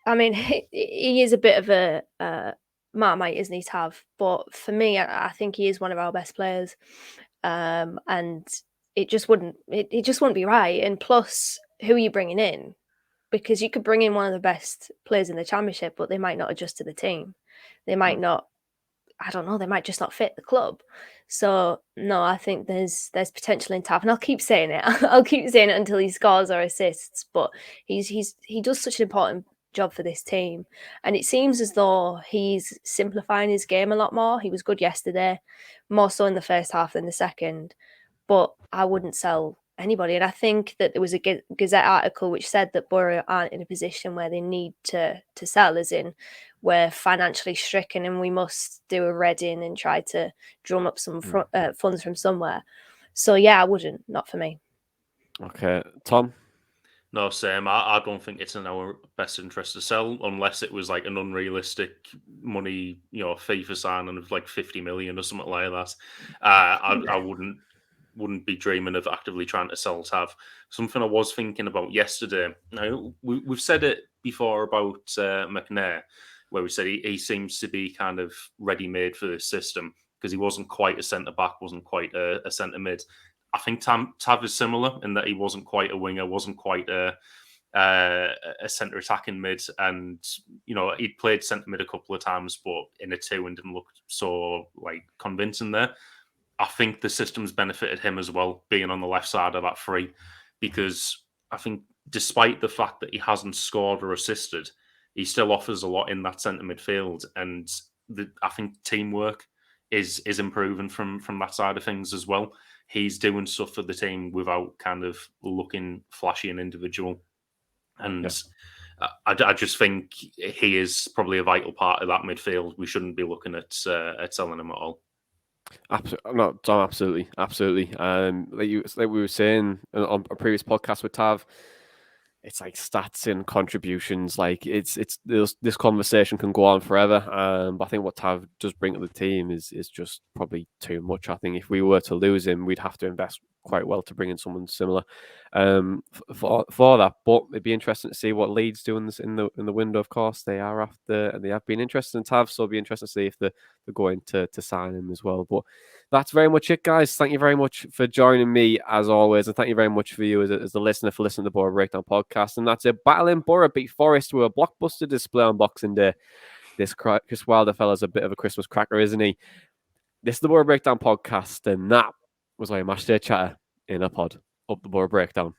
I mean, he is a bit of a Marmite, isn't he, Tav? But for me, I think he is one of our best players, and it just wouldn't be right. And plus, who are you bringing in? Because you could bring in one of the best players in the championship, but they might not adjust to the team. They might not. I don't know. They might just not fit the club. So no, I think there's potential in Tav, and I'll keep saying it. I'll keep saying it until he scores or assists. But he does such an important job for this team, and it seems as though he's simplifying his game a lot more. He was good yesterday, more so in the first half than the second. But I wouldn't sell anybody, and I think that there was a Gazette article which said that Boro aren't in a position where they need to sell, as in we're financially stricken and we must do a Reading and try to drum up some funds from somewhere. So yeah, I wouldn't. Not for me. Okay, Tom. No, same. I don't think it's in our best interest to sell unless it was like an unrealistic money, fee for signing of like 50 million or something like that. I wouldn't be dreaming of actively trying to sell Tav. Something I was thinking about yesterday. Now, we've said it before about McNair, where we said he seems to be kind of ready-made for this system because he wasn't quite a centre-back, wasn't quite a centre-mid. I think Tav is similar in that he wasn't quite a winger, wasn't quite a centre attacking mid, and he'd played centre mid a couple of times, but in a two and didn't look so convincing there. I think the system's benefited him as well, being on the left side of that three, because I think despite the fact that he hasn't scored or assisted, he still offers a lot in that centre midfield, and I think teamwork is improving from that side of things as well. He's doing stuff for the team without kind of looking flashy and individual. And I just think he is probably a vital part of that midfield. We shouldn't be looking at selling him at all. Absolutely. Like we were saying on a previous podcast with Tav, it's like stats and contributions. Like it's this conversation can go on forever. But I think what Tav does bring to the team is just probably too much. I think if we were to lose him, we'd have to invest quite well to bring in someone similar for that. But it'd be interesting to see what Leeds do in the window. Of course, they have been interested in Tav, so it'll be interesting to see if they're going to sign him as well. But that's very much it, guys. Thank you very much for joining me as always, and thank you very much for you as the listener for listening to the Boro Breakdown podcast. And that's it. Battling Boro beat Forest with a blockbuster display on Boxing Day. This Chris Wilder fella's a bit of a Christmas cracker, isn't he? This is the Boro Breakdown podcast, and that was our match day chatter in a pod. Up the Boro Breakdown.